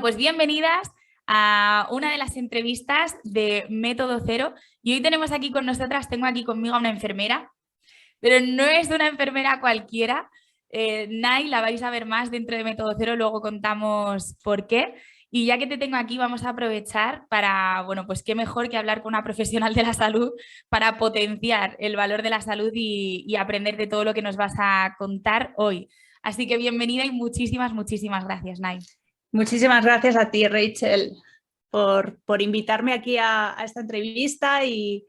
Pues bienvenidas a una de las entrevistas de Método Cero. Y hoy tenemos aquí con nosotras, tengo aquí conmigo a una enfermera, pero no es una enfermera cualquiera. Nay, la vais a ver más dentro de Método Cero, luego contamos por qué. Y ya que te tengo aquí, vamos a aprovechar para, bueno, pues qué mejor que hablar con una profesional de la salud para potenciar el valor de la salud y aprender de todo lo que nos vas a contar hoy. Así que bienvenida y muchísimas gracias, Nay. Muchísimas gracias a ti, Rachel, por invitarme aquí a esta entrevista y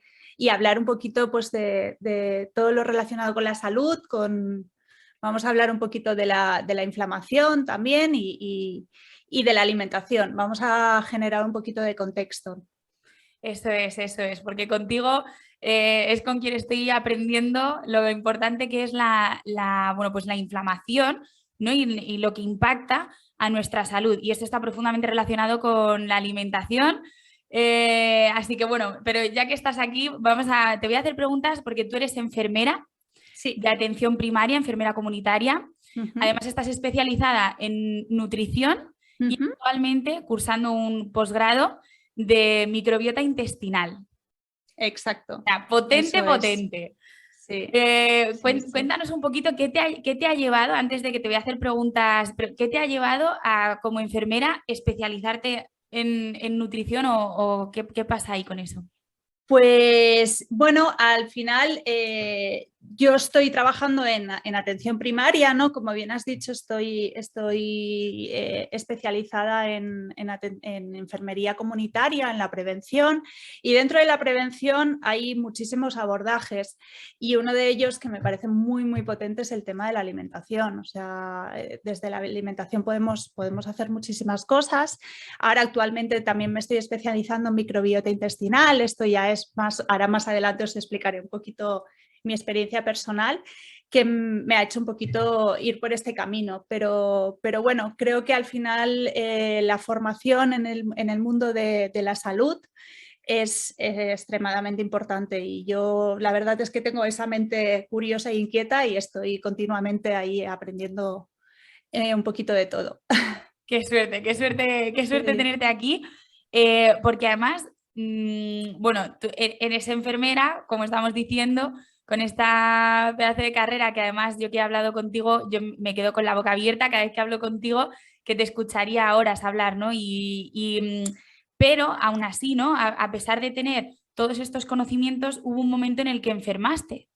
hablar un poquito pues, de todo lo relacionado con la salud. Vamos a hablar un poquito de la inflamación también y de la alimentación. Vamos a generar un poquito de contexto. Eso es, porque contigo es con quien estoy aprendiendo lo importante que es bueno, pues la inflamación, ¿no? y lo que impacta a nuestra salud. Y esto está profundamente relacionado con la alimentación. Así que bueno, pero ya que estás aquí, te voy a hacer preguntas porque tú eres enfermera de atención primaria, enfermera comunitaria. Además estás especializada en nutrición y actualmente cursando un posgrado de microbiota intestinal. Exacto. O sea, potente. Sí. Cuéntanos un poquito qué te ha llevado, antes de que te voy a hacer preguntas, qué te ha llevado a, como enfermera, especializarte en nutrición o qué pasa ahí con eso. Pues bueno, al final yo estoy trabajando en atención primaria, ¿no? Como bien has dicho, estoy especializada en enfermería comunitaria, en la prevención, y dentro de la prevención hay muchísimos abordajes y uno de ellos que me parece muy potente es el tema de la alimentación. O sea, desde la alimentación podemos hacer muchísimas cosas. Ahora actualmente también me estoy especializando en microbiota intestinal, esto ya es ahora más adelante os explicaré un poquito mi experiencia personal que me ha hecho un poquito ir por este camino, pero bueno, creo que al final la formación en el mundo de la salud es extremadamente importante y yo la verdad es que tengo esa mente curiosa e inquieta y estoy continuamente ahí aprendiendo un poquito de todo. Qué suerte tenerte aquí, porque además, bueno, tú eres enfermera, como estamos diciendo, con esta pedazo de carrera que además yo que he hablado contigo, yo me quedo con la boca abierta cada vez que hablo contigo, que te escucharía horas hablar, ¿no? Pero aún así, ¿no? A pesar de tener todos estos conocimientos, hubo un momento en el que enfermaste.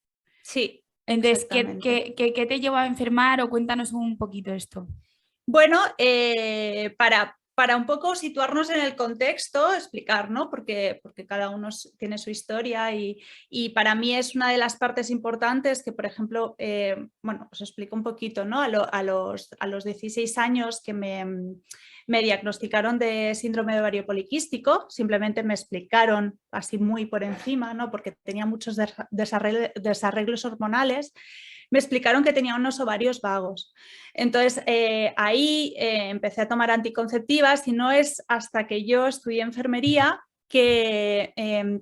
Sí. Entonces, ¿qué te llevó a enfermar o cuéntanos un poquito esto? Bueno, para un poco situarnos en el contexto, explicar, ¿no? Porque cada uno tiene su historia y para mí es una de las partes importantes que, por ejemplo, bueno, os explico un poquito, ¿no? A los 16 años que me diagnosticaron de síndrome de ovario poliquístico, simplemente me explicaron así muy por encima, ¿no? Porque tenía muchos desarreglos hormonales. Me explicaron que tenía unos ovarios vagos. Entonces, ahí empecé a tomar anticonceptivas y no es hasta que yo estudié enfermería que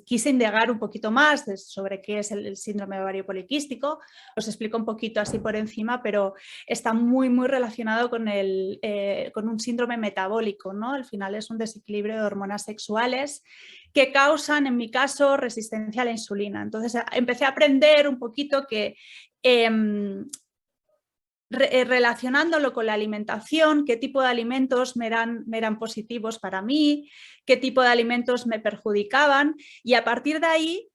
quise indagar un poquito más sobre qué es el síndrome de ovario poliquístico. Os explico un poquito así por encima, pero está muy relacionado con un síndrome metabólico, ¿no? Al final es un desequilibrio de hormonas sexuales que causan, en mi caso, resistencia a la insulina. Entonces empecé a aprender un poquito que relacionándolo con la alimentación, qué tipo de alimentos me eran positivos para mí, qué tipo de alimentos me perjudicaban y a partir de ahí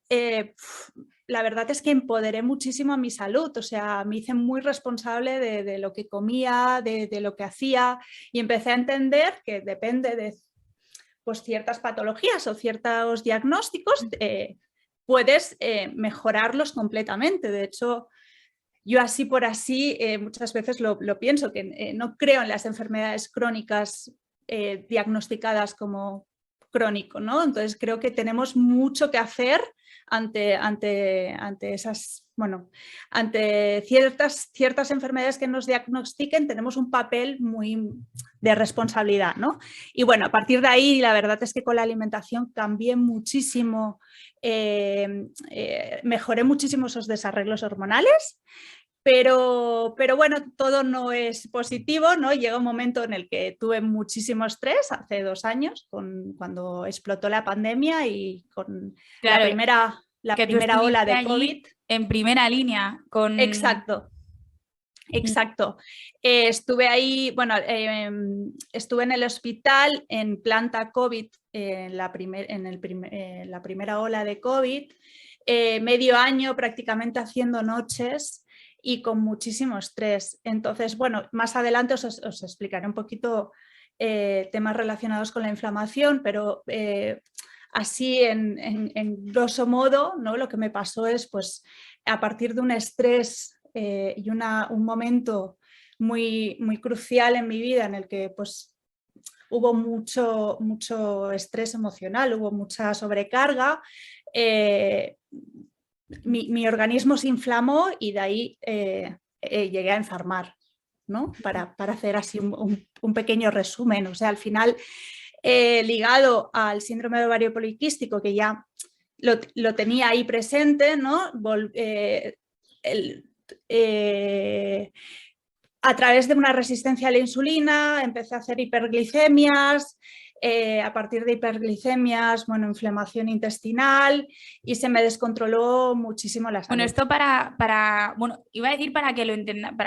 la verdad es que empoderé muchísimo a mi salud, o sea, me hice muy responsable de lo que comía, de lo que hacía y empecé a entender que depende de pues, ciertas patologías o ciertos diagnósticos, puedes mejorarlos completamente. De hecho, yo así por así muchas veces lo pienso, que no creo en las enfermedades crónicas diagnosticadas como crónico, ¿no? Entonces creo que tenemos mucho que hacer ante esas, bueno, ante ciertas enfermedades que nos diagnostiquen, tenemos un papel muy de responsabilidad, ¿no? Y bueno, a partir de ahí la verdad es que con la alimentación cambié muchísimo, mejoré muchísimo esos desarreglos hormonales Pero bueno, todo no es positivo, ¿no? Llega un momento en el que tuve muchísimo estrés, hace 2 años, cuando explotó la pandemia y con Claro, la que tú primera ola estuviste de COVID. allí en primera línea con... Exacto. Exacto. Estuve ahí, bueno, estuve en el hospital en planta COVID en la primera ola de COVID, medio año prácticamente haciendo noches y con muchísimo estrés. Entonces, bueno, más adelante os explicaré un poquito temas relacionados con la inflamación, pero así en grosso modo, ¿no? Lo que me pasó es, pues, a partir de un estrés y un momento muy, muy crucial en mi vida en el que pues, hubo mucho estrés emocional, hubo mucha sobrecarga, mi organismo se inflamó y de ahí llegué a enfermar, ¿no? Para hacer así un pequeño resumen. O sea, al final, ligado al síndrome de ovario poliquístico, que ya lo tenía ahí presente, ¿no? A través de una resistencia a la insulina empecé a hacer hiperglicemias, a partir de hiperglicemias, bueno, inflamación intestinal y se me descontroló muchísimo la salud. Bueno, esto bueno, iba a decir para que lo entiendan, no,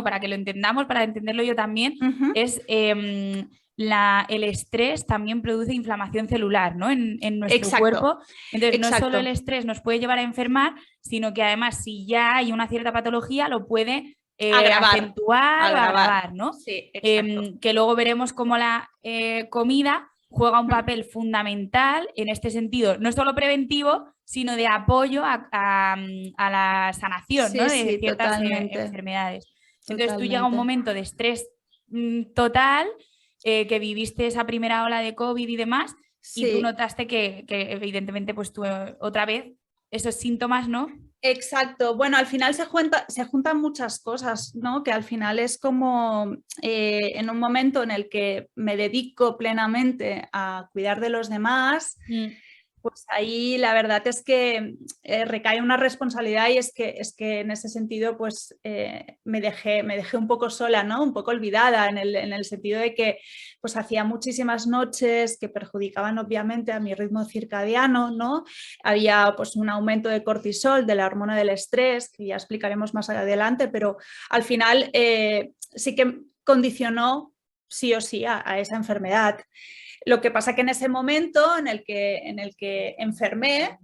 para que lo entendamos, para entenderlo yo también, es el estrés también produce inflamación celular, ¿no? En nuestro cuerpo. Entonces, no solo el estrés nos puede llevar a enfermar, sino que además, si ya hay una cierta patología, lo puede acentuar o agravar, ¿no? Sí, que luego veremos cómo la comida juega un papel fundamental en este sentido, no solo preventivo, sino de apoyo a la sanación, ¿no? De ciertas enfermedades. Entonces tú llega un momento de estrés total, que viviste esa primera ola de COVID y demás, y tú notaste que evidentemente pues tú otra vez esos síntomas, ¿no? Exacto. Bueno, al final se juntan muchas cosas, ¿no? Que al final es como en un momento en el que me dedico plenamente a cuidar de los demás, pues ahí la verdad es que recae una responsabilidad y es que en ese sentido pues me dejé un poco sola, ¿no? Un poco olvidada en el sentido de que pues hacía muchísimas noches que perjudicaban obviamente a mi ritmo circadiano, ¿no? Había pues un aumento de cortisol, de la hormona del estrés, que ya explicaremos más adelante, pero al final sí que condicionó sí o sí a esa enfermedad. Lo que pasa que en ese momento en el que enfermé,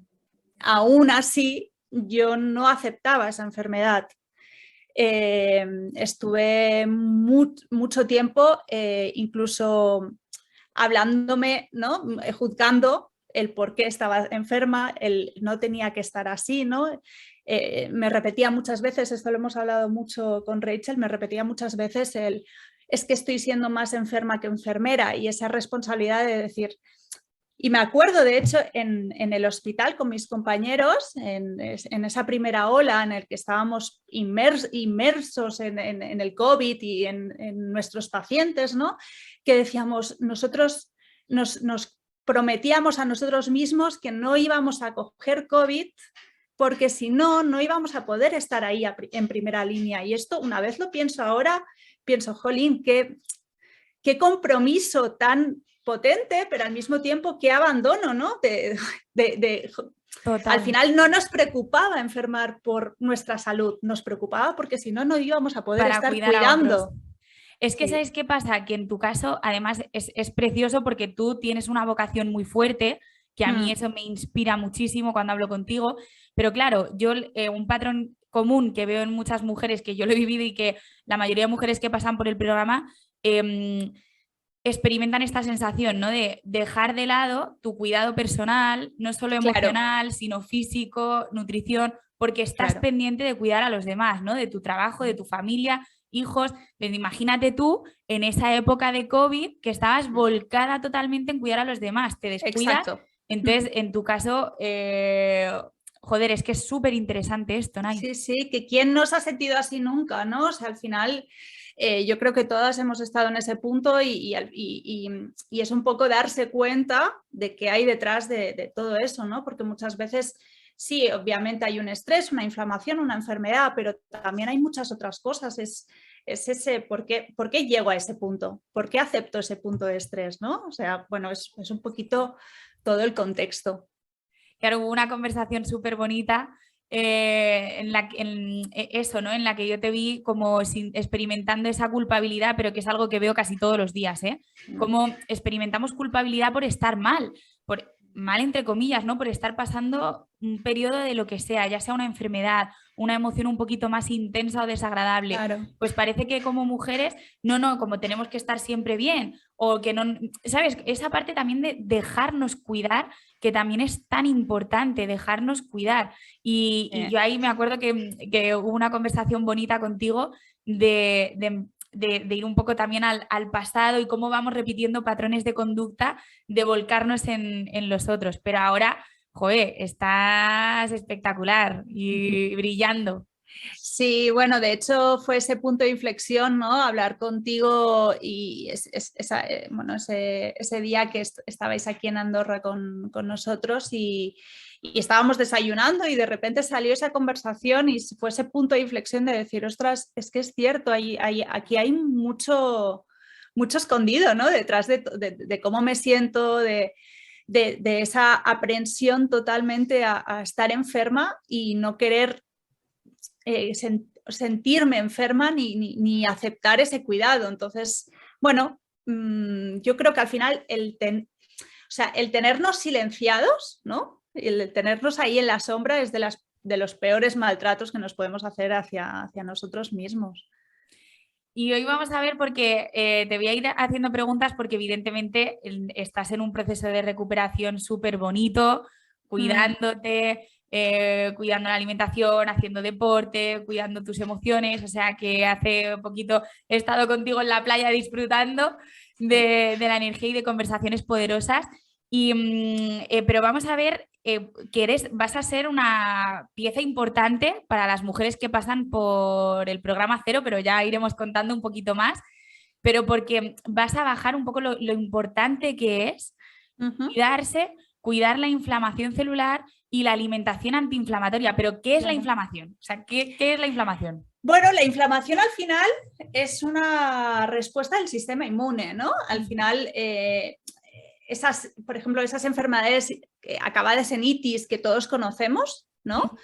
aún así yo no aceptaba esa enfermedad. Estuve mucho tiempo incluso hablándome, ¿no? Juzgando el por qué estaba enferma, el no tenía que estar así, ¿no? Me repetía muchas veces, esto lo hemos hablado mucho con Rachel, me repetía muchas veces es que estoy siendo más enferma que enfermera y esa responsabilidad de decir, y me acuerdo de hecho en el hospital con mis compañeros, en esa primera ola en el que estábamos inmersos en el COVID y en nuestros pacientes, ¿no? Que decíamos, nosotros nos prometíamos a nosotros mismos que no íbamos a coger COVID porque si no, no íbamos a poder estar ahí en primera línea. Y esto, una vez lo pienso ahora, pienso, jolín, qué compromiso tan potente, pero al mismo tiempo qué abandono, ¿no? Al final no nos preocupaba enfermar por nuestra salud, nos preocupaba porque si no, no íbamos a poder estar cuidando. Es que, ¿sabes qué pasa? Que en tu caso, además, es precioso porque tú tienes una vocación muy fuerte, que a mí eso me inspira muchísimo cuando hablo contigo, pero claro, yo un patrón común que veo en muchas mujeres, que yo lo he vivido y que la mayoría de mujeres que pasan por el programa experimentan esta sensación, ¿no? De dejar de lado tu cuidado personal, no solo emocional, sino físico, nutrición, porque estás pendiente de cuidar a los demás, ¿no? De tu trabajo, de tu familia, hijos. Imagínate tú en esa época de COVID que estabas volcada totalmente en cuidar a los demás, te descuidas. Entonces, en tu caso, joder, es que es súper interesante esto, Nay. Sí, sí, que quién no se ha sentido así nunca, ¿no? O sea, al final yo creo que todas hemos estado en ese punto y es un poco darse cuenta de qué hay detrás de todo eso, ¿no? Porque muchas veces sí, obviamente hay un estrés, una inflamación, una enfermedad, pero también hay muchas otras cosas. Es ese, ¿por qué llego a ese punto? ¿Por qué acepto ese punto de estrés? ¿No? O sea, bueno, es un poquito todo el contexto. Claro, hubo una conversación súper bonita eso, ¿no? En la que yo te vi como experimentando esa culpabilidad, pero que es algo que veo casi todos los días, ¿eh? Como experimentamos culpabilidad por estar mal, mal entre comillas, ¿no? Por estar pasando un periodo de lo que sea, ya sea una enfermedad, una emoción un poquito más intensa o desagradable. Claro. Pues parece que como mujeres, como tenemos que estar siempre bien, o que no, ¿sabes? Esa parte también de dejarnos cuidar, que también es tan importante, dejarnos cuidar. Y yo ahí me acuerdo que hubo una conversación bonita contigo de ir un poco también al pasado y cómo vamos repitiendo patrones de conducta, de volcarnos en los otros. Pero ahora, joder, estás espectacular y brillando. Sí, bueno, de hecho fue ese punto de inflexión, ¿no? Hablar contigo y bueno, ese día que estabais aquí en Andorra con nosotros y estábamos desayunando y de repente salió esa conversación y fue ese punto de inflexión de decir, ostras, es que es cierto, aquí hay mucho escondido, ¿no? Detrás de cómo me siento, de esa aprensión totalmente a estar enferma y no querer sentirme enferma ni aceptar ese cuidado. Entonces, bueno, yo creo que al final el tenernos silenciados, ¿no? El tenernos ahí en la sombra es de los peores maltratos que nos podemos hacer hacia nosotros mismos. Y hoy vamos a ver, porque te voy a ir haciendo preguntas, porque evidentemente estás en un proceso de recuperación súper bonito, cuidándote, cuidando la alimentación, haciendo deporte, cuidando tus emociones. O sea que hace poquito he estado contigo en la playa disfrutando de la energía y de conversaciones poderosas. Pero vamos a ver que vas a ser una pieza importante para las mujeres que pasan por el programa Cero, pero ya iremos contando un poquito más, pero porque vas a bajar un poco lo importante que es cuidarse, cuidar la inflamación celular y la alimentación antiinflamatoria. Pero ¿qué es la inflamación? O sea, ¿qué es la inflamación? Bueno, la inflamación al final es una respuesta del sistema inmune, ¿no? Al final, por ejemplo, esas enfermedades acabadas en itis que todos conocemos, ¿no?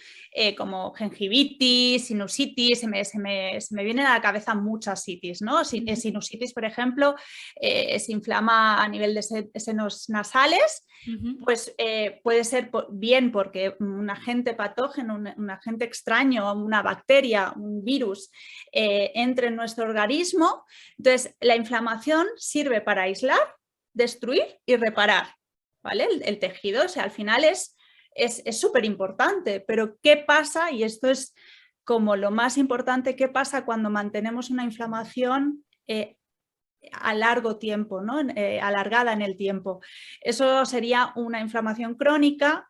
Como gingivitis, sinusitis, se me vienen a la cabeza muchas itis, ¿no? Sinusitis, por ejemplo, se inflama a nivel de senos nasales, pues puede ser bien porque un agente patógeno, un agente extraño, una bacteria, un virus, entre en nuestro organismo. Entonces, la inflamación sirve para aislar, destruir y reparar, ¿vale? El tejido, o sea, al final es súper importante, pero ¿qué pasa? Y esto es como lo más importante, ¿qué pasa cuando mantenemos una inflamación a largo tiempo, ¿no? Alargada en el tiempo? Eso sería una inflamación crónica.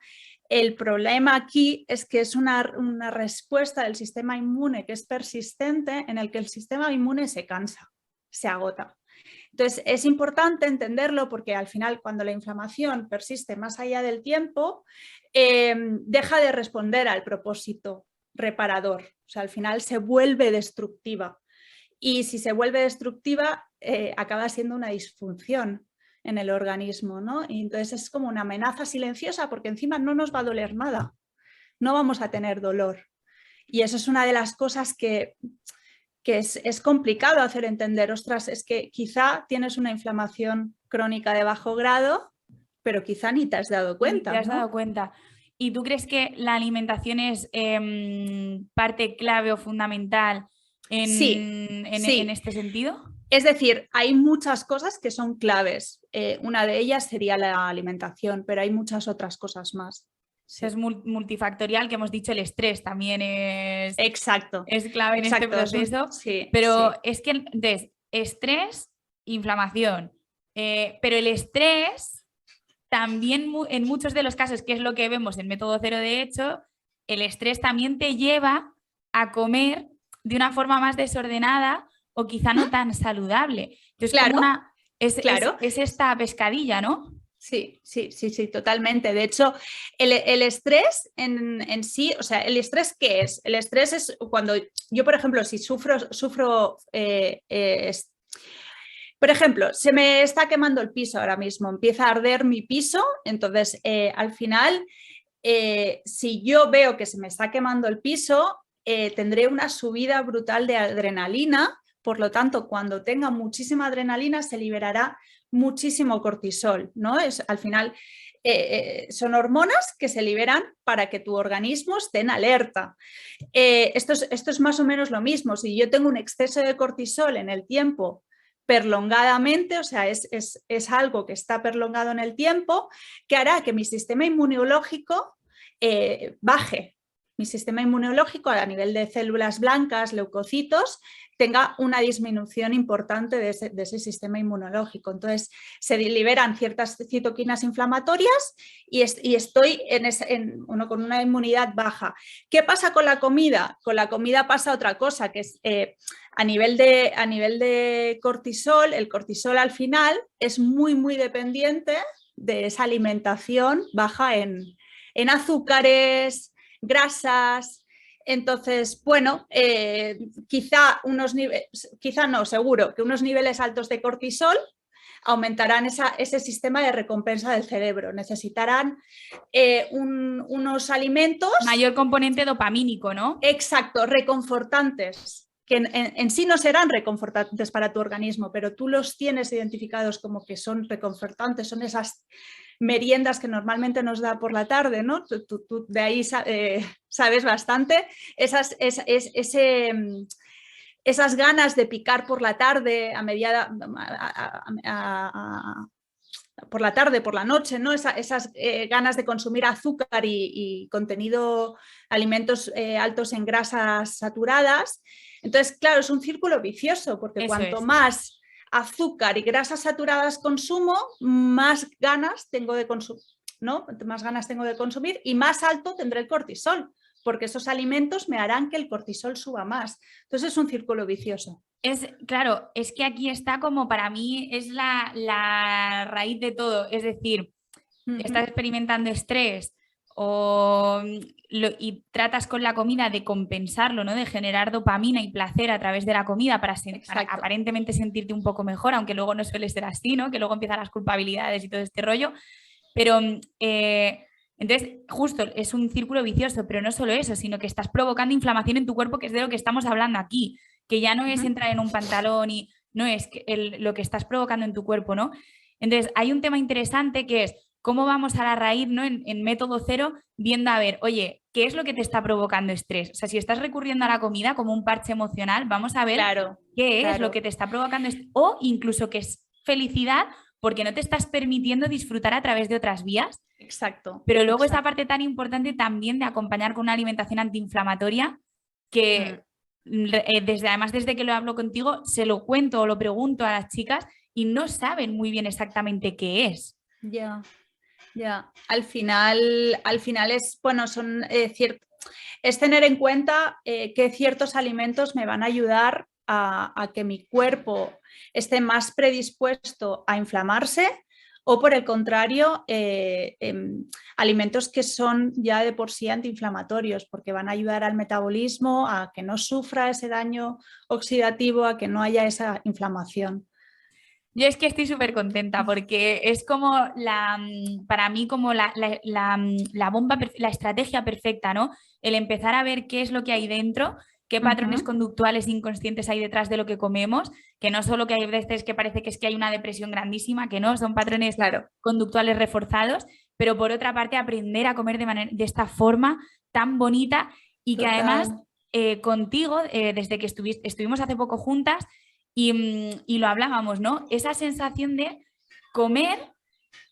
El problema aquí es que es una respuesta del sistema inmune que es persistente, en el que el sistema inmune se cansa, se agota. Entonces, es importante entenderlo porque al final, cuando la inflamación persiste más allá del tiempo, deja de responder al propósito reparador. O sea, al final se vuelve destructiva. Y si se vuelve destructiva, acaba siendo una disfunción en el organismo, ¿no? Y entonces es como una amenaza silenciosa porque encima no nos va a doler nada. No vamos a tener dolor. Y eso es una de las cosas que es complicado hacer entender. Ostras, es que quizá tienes una inflamación crónica de bajo grado, pero quizá ni te has dado cuenta. Ni te has dado cuenta. ¿Y tú crees que la alimentación es parte clave o fundamental en este sentido? Es decir, hay muchas cosas que son claves. Una de ellas sería la alimentación, pero hay muchas otras cosas más. Sí. Es multifactorial, que hemos dicho, el estrés también es, exacto, es clave en este proceso. Sí, pero es que, entonces, estrés, inflamación, pero el estrés también en muchos de los casos, que es lo que vemos en Método Cero, de hecho, el estrés también te lleva a comer de una forma más desordenada o quizá no tan saludable. Entonces, claro, es esta pescadilla, ¿no? Sí, sí, sí, sí, totalmente. De hecho, el estrés en sí, o sea, ¿el estrés qué es? El estrés es cuando yo, por ejemplo, si sufro por ejemplo, se me está quemando el piso ahora mismo, empieza a arder mi piso, entonces al final, si yo veo que se me está quemando el piso, tendré una subida brutal de adrenalina, por lo tanto, cuando tenga muchísima adrenalina se liberará muchísimo cortisol, ¿no? Al final son hormonas que se liberan para que tu organismo esté en alerta. Esto es más o menos lo mismo. Si yo tengo un exceso de cortisol en el tiempo prolongadamente, o sea, es algo que está prolongado en el tiempo, que hará que mi sistema inmunológico baje. Mi sistema inmunológico a nivel de células blancas, leucocitos, tenga una disminución importante de ese sistema inmunológico. Entonces, se liberan ciertas citoquinas inflamatorias y estoy con una inmunidad baja. ¿Qué pasa con la comida? Con la comida pasa otra cosa, que es a nivel de cortisol, el cortisol al final es muy, muy dependiente de esa alimentación baja en azúcares, grasas. Entonces, bueno, quizá no, seguro que unos niveles altos de cortisol aumentarán ese sistema de recompensa del cerebro. Necesitarán unos alimentos... Mayor componente dopamínico, ¿no? Exacto, reconfortantes, que en sí no serán reconfortantes para tu organismo, pero tú los tienes identificados como que son reconfortantes, son esas meriendas que normalmente nos da por la tarde, ¿no? Tú de ahí sabes bastante, esas ganas de picar por la tarde, por la tarde, por la noche, ¿no? Esas ganas de consumir azúcar y contenido, alimentos altos en grasas saturadas. Entonces, claro, es un círculo vicioso, porque Eso cuanto es. más azúcar y grasas saturadas consumo, más ganas tengo de consumir, ¿no? Más ganas tengo de consumir y más alto tendré el cortisol, porque esos alimentos me harán que el cortisol suba más. Entonces es un círculo vicioso. Claro, es que aquí está como para mí es la raíz de todo. Es decir, estás experimentando estrés y tratas con la comida de compensarlo, ¿no? De generar dopamina y placer a través de la comida para aparentemente sentirte un poco mejor, aunque luego no suele ser así, ¿no? Que luego empiezan las culpabilidades y todo este rollo. Pero entonces, justo es un círculo vicioso, pero no solo eso, sino que estás provocando inflamación en tu cuerpo, que es de lo que estamos hablando aquí, que ya no es entrar en un pantalón y no es lo que estás provocando en tu cuerpo, ¿no? Entonces, hay un tema interesante que es cómo vamos a la raíz, ¿no? En método cero, viendo a ver, oye, ¿qué es lo que te está provocando estrés? O sea, si estás recurriendo a la comida como un parche emocional, vamos a ver qué es lo que te está provocando estrés, o incluso que es felicidad porque no te estás permitiendo disfrutar a través de otras vías. Exacto. Pero luego esta parte tan importante también de acompañar con una alimentación antiinflamatoria que además desde que lo hablo contigo se lo cuento o lo pregunto a las chicas y no saben muy bien exactamente qué es. Ya, ya. Al final es, bueno, es tener en cuenta que ciertos alimentos me van a ayudar a que mi cuerpo esté más predispuesto a inflamarse o por el contrario, alimentos que son ya de por sí antiinflamatorios porque van a ayudar al metabolismo a que no sufra ese daño oxidativo, a que no haya esa inflamación. Yo es que estoy súper contenta porque es como para mí como la bomba, la estrategia perfecta, ¿no? El empezar a ver qué es lo que hay dentro, qué patrones conductuales inconscientes hay detrás de lo que comemos, que no solo que hay veces que parece que es que hay una depresión grandísima, que no, son patrones conductuales reforzados, pero por otra parte aprender a comer de esta forma tan bonita y que además contigo, desde que estuvimos hace poco juntas, y lo hablábamos, ¿no? Esa sensación de comer,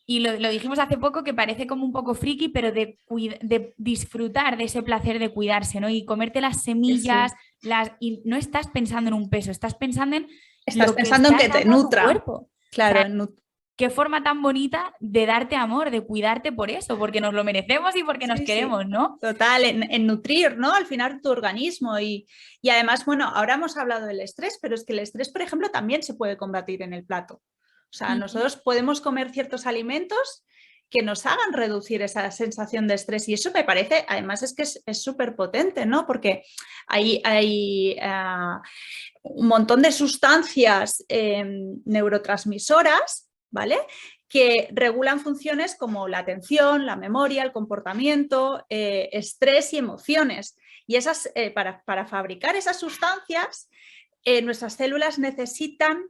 y lo dijimos hace poco, que parece como un poco friki, pero de disfrutar de ese placer de cuidarse, ¿no? Y comerte las semillas, y no estás pensando en un peso, estás pensando en que te nutra. Cuerpo. Claro, o sea, qué forma tan bonita de darte amor, de cuidarte por eso, porque nos lo merecemos y porque nos queremos, ¿no? Total, en nutrir, ¿no? Al final tu organismo y además, bueno, ahora hemos hablado del estrés, pero es que el estrés, por ejemplo, también se puede combatir en el plato. O sea, nosotros podemos comer ciertos alimentos que nos hagan reducir esa sensación de estrés y eso me parece, además es que es súper potente, ¿no? Porque hay un montón de sustancias neurotransmisoras, ¿vale? Que regulan funciones como la atención, la memoria, el comportamiento, estrés y emociones. Y esas, para fabricar esas sustancias, nuestras células necesitan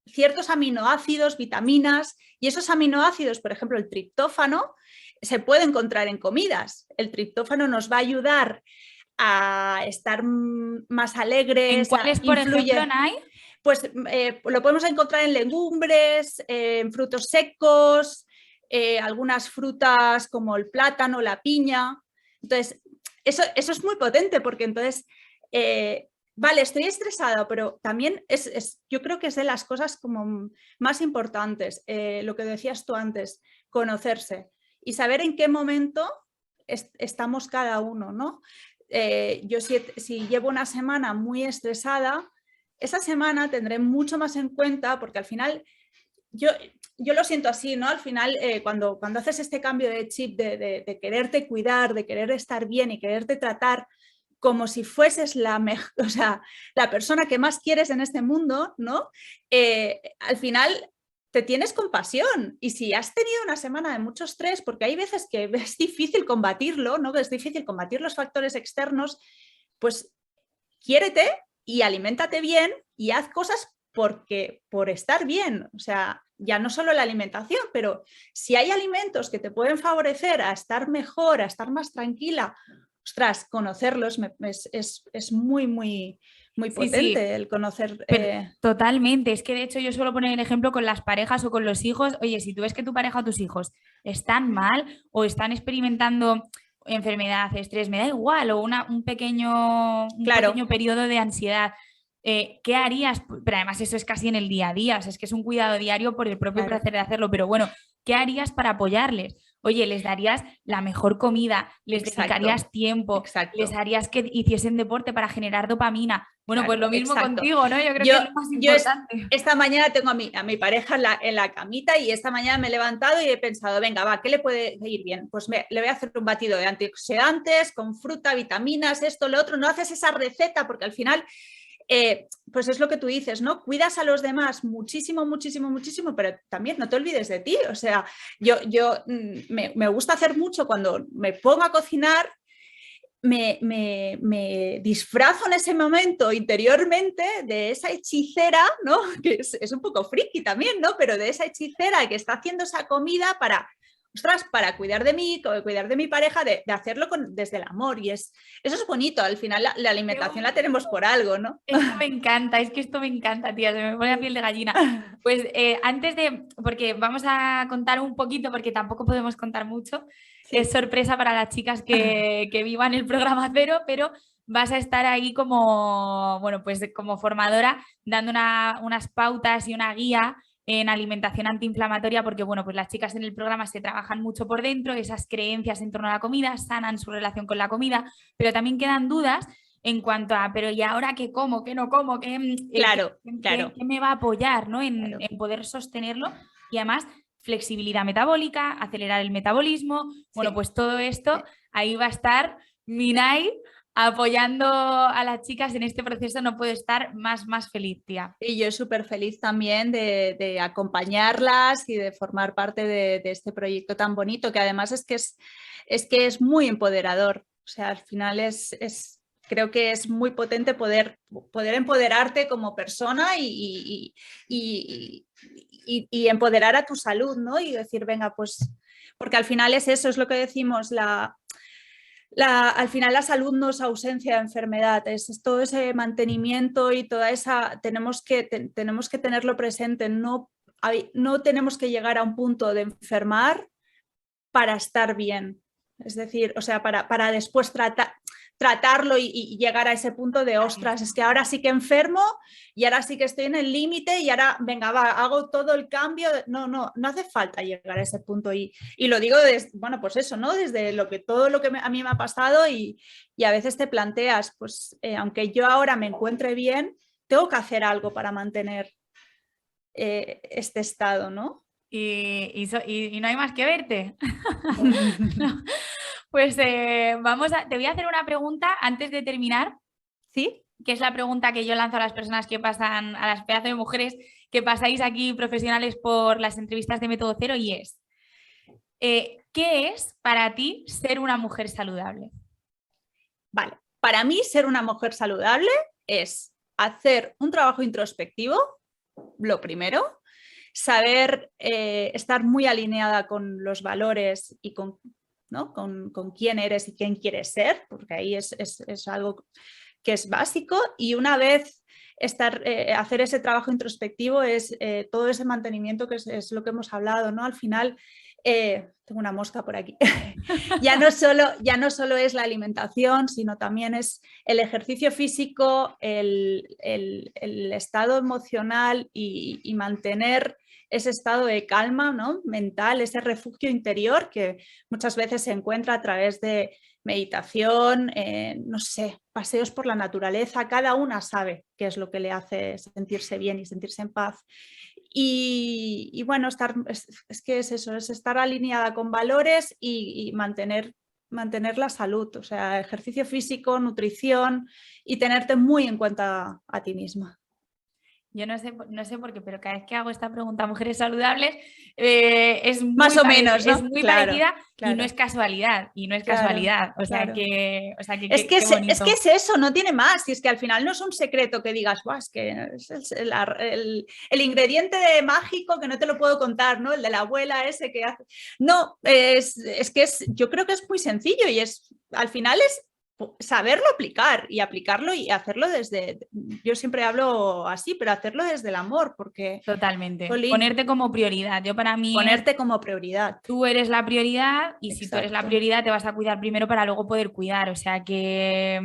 ciertos aminoácidos, vitaminas, y esos aminoácidos, por ejemplo, el triptófano, se puede encontrar en comidas. El triptófano nos va a ayudar a estar más alegres. ¿En cuáles, por ejemplo, Nay? Pues lo podemos encontrar en legumbres, en frutos secos, algunas frutas como el plátano, la piña. Entonces, eso es muy potente porque entonces, vale, estoy estresada, pero también yo creo que es de las cosas como más importantes, lo que decías tú antes, conocerse y saber en qué momento estamos cada uno, ¿no? Yo si llevo una semana muy estresada, esa semana tendré mucho más en cuenta porque al final yo lo siento así, ¿no? Al final cuando haces este cambio de chip de quererte cuidar, de querer estar bien y quererte tratar como si fueses la persona que más quieres en este mundo, ¿no? Al final te tienes compasión y si has tenido una semana de mucho estrés, porque hay veces que es difícil combatirlo, ¿no? Que es difícil combatir los factores externos, pues quiérete y aliméntate bien y haz cosas por estar bien. O sea, ya no solo la alimentación, pero si hay alimentos que te pueden favorecer a estar mejor, a estar más tranquila, ostras, conocerlos es muy, muy, muy potente, sí. El conocer... Totalmente, es que de hecho yo suelo poner el ejemplo con las parejas o con los hijos. Oye, si tú ves que tu pareja o tus hijos están mal o están experimentando enfermedad, estrés, me da igual, o un pequeño periodo de ansiedad, ¿qué harías? Pero además eso es casi en el día a día, o sea, es que es un cuidado diario por el propio placer de hacerlo, pero bueno, ¿qué harías para apoyarles? Oye, les darías la mejor comida, les dedicarías tiempo, les harías que hiciesen deporte para generar dopamina. Bueno, pues lo mismo contigo, ¿no? Yo creo que es lo más importante. Esta mañana tengo a mi pareja en la camita y esta mañana me he levantado y he pensado, venga, va, ¿qué le puede ir bien? Pues le voy a hacer un batido de antioxidantes, con fruta, vitaminas, esto, lo otro. No haces esa receta porque al final... pues es lo que tú dices, ¿no? Cuidas a los demás muchísimo, muchísimo, muchísimo, pero también no te olvides de ti. O sea, yo me gusta hacer mucho cuando me pongo a cocinar, me disfrazo en ese momento interiormente de esa hechicera, ¿no? Que es un poco friki también, ¿no? Pero de esa hechicera que está haciendo esa comida para... ostras, para cuidar de mí, cuidar de mi pareja, de hacerlo desde el amor. Y eso es bonito, al final la alimentación la tenemos por algo, ¿no? Esto me encanta, es que esto me encanta, tía, se me pone la piel de gallina. Pues antes de, porque vamos a contar un poquito, porque tampoco podemos contar mucho, sí. Es sorpresa para las chicas que vivan el programa cero, pero vas a estar ahí como, bueno, pues como formadora, dando unas pautas y una guía en alimentación antiinflamatoria, porque bueno, pues las chicas en el programa se trabajan mucho por dentro, esas creencias en torno a la comida, sanan su relación con la comida, pero también quedan dudas en cuanto a, pero ¿y ahora qué como, qué no como, qué me va a apoyar, ¿no? en poder sostenerlo? Y además, flexibilidad metabólica, acelerar el metabolismo, bueno, pues todo esto, ahí va a estar Minay apoyando a las chicas en este proceso. No puedo estar más feliz, tía. Y yo súper feliz también de acompañarlas y de formar parte de este proyecto tan bonito, que además es que es muy empoderador. O sea, al final creo que es muy potente poder empoderarte como persona y empoderar a tu salud, ¿no? Y decir, venga, pues, porque al final eso, es lo que decimos, al final la salud no es ausencia de enfermedad, es todo ese mantenimiento y toda esa, tenemos que tenerlo presente, no tenemos que llegar a un punto de enfermar para estar bien, es decir, o sea, para después tratarlo y llegar a ese punto de, ostras, es que ahora sí que enfermo y ahora sí que estoy en el límite y ahora, venga, va, hago todo el cambio. No hace falta llegar a ese punto y lo digo bueno, pues eso, ¿no? Desde todo lo que a mí me ha pasado y a veces te planteas, pues aunque yo ahora me encuentre bien, tengo que hacer algo para mantener este estado, ¿no? Y no hay más que verte. No. Pues te voy a hacer una pregunta antes de terminar. ¿Sí? Que es la pregunta que yo lanzo a las personas que pasan, a las pedazos de mujeres que pasáis aquí profesionales por las entrevistas de Método Cero, y es, ¿qué es para ti ser una mujer saludable? Vale, para mí ser una mujer saludable es hacer un trabajo introspectivo, lo primero, saber estar muy alineada con los valores y con, ¿no? con quién eres y quién quieres ser, porque ahí es algo que es básico, y una vez hacer ese trabajo introspectivo es todo ese mantenimiento que es lo que hemos hablado, ¿no? Al final, tengo una mosca por aquí, ya no solo es la alimentación, sino también es el ejercicio físico, el estado emocional y mantener ese estado de calma, ¿no? Mental, ese refugio interior que muchas veces se encuentra a través de meditación, no sé, paseos por la naturaleza. Cada una sabe qué es lo que le hace sentirse bien y sentirse en paz. Y bueno, es que es eso, es estar alineada con valores y mantener la salud, o sea, ejercicio físico, nutrición y tenerte muy en cuenta a ti misma. Yo no sé por qué, pero cada vez que hago esta pregunta a mujeres saludables es muy más o menos, ¿no? Es muy Claro, parecida, claro. y no es casualidad, O sea, claro. que Es que qué bonito. es que es eso, no tiene más. Y es que al final no es un secreto que digas, es que es el ingrediente mágico que no te lo puedo contar, ¿no? El de la abuela ese que hace. No, yo creo que es muy sencillo y al final es saberlo aplicar y aplicarlo y hacerlo yo siempre hablo así, pero hacerlo desde el amor, porque... Totalmente. Jolín, ponerte como prioridad. Yo para mí ponerte como prioridad. Tú eres la prioridad, y Exacto. si tú eres la prioridad te vas a cuidar primero para luego poder cuidar. O sea que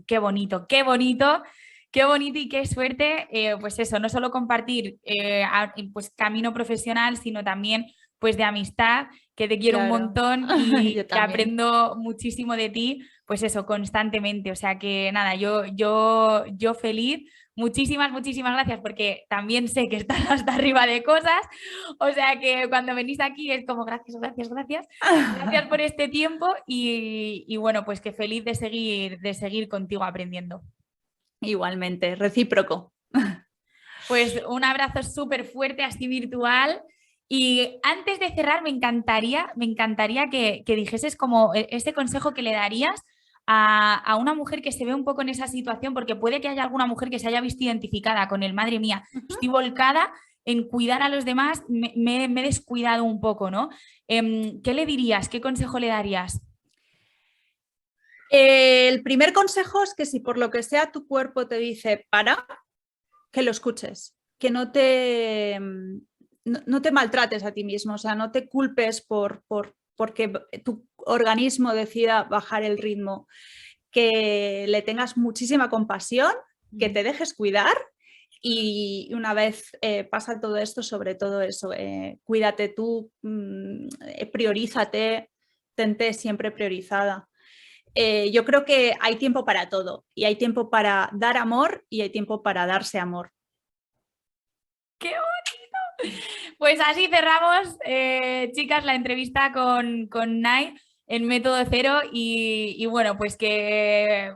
qué bonito, qué bonito. Qué bonito y qué suerte, pues eso, no solo compartir pues camino profesional, sino también pues de amistad, que te quiero un montón y que aprendo muchísimo de ti, pues eso, constantemente. O sea que nada, yo feliz. Muchísimas gracias, porque también sé que estás hasta arriba de cosas. O sea que cuando venís aquí es como gracias. Gracias por este tiempo y bueno, pues que feliz de seguir contigo aprendiendo. Igualmente, recíproco. Pues un abrazo súper fuerte, así virtual. Y antes de cerrar, me encantaría que dijeses como ese consejo que le darías a una mujer que se ve un poco en esa situación, porque puede que haya alguna mujer que se haya visto identificada con el madre mía, estoy volcada en cuidar a los demás, me he descuidado un poco, ¿no? ¿Qué le dirías? ¿Qué consejo le darías? El primer consejo es que si por lo que sea tu cuerpo te dice para, que lo escuches, que no te maltrates a ti mismo, o sea, no te culpes porque tu organismo decida bajar el ritmo, que le tengas muchísima compasión, que te dejes cuidar. Y una vez pasa todo esto, sobre todo eso, cuídate tú, priorízate, tente siempre priorizada. Yo creo que hay tiempo para todo, y hay tiempo para dar amor y hay tiempo para darse amor. ¡Qué bonito! Pues así cerramos, chicas, la entrevista con Nay en Método Cero y bueno, pues que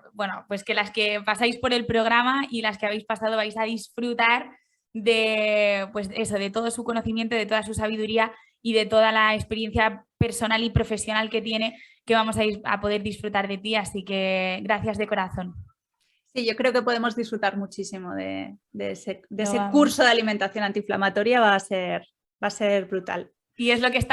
las que pasáis por el programa y las que habéis pasado vais a disfrutar de, pues eso, de todo su conocimiento, de toda su sabiduría y de toda la experiencia personal y profesional que tiene, que vamos a poder disfrutar de ti. Así que gracias de corazón. Sí, yo creo que podemos disfrutar muchísimo de ese curso de alimentación antiinflamatoria, va a ser brutal. Y es lo que está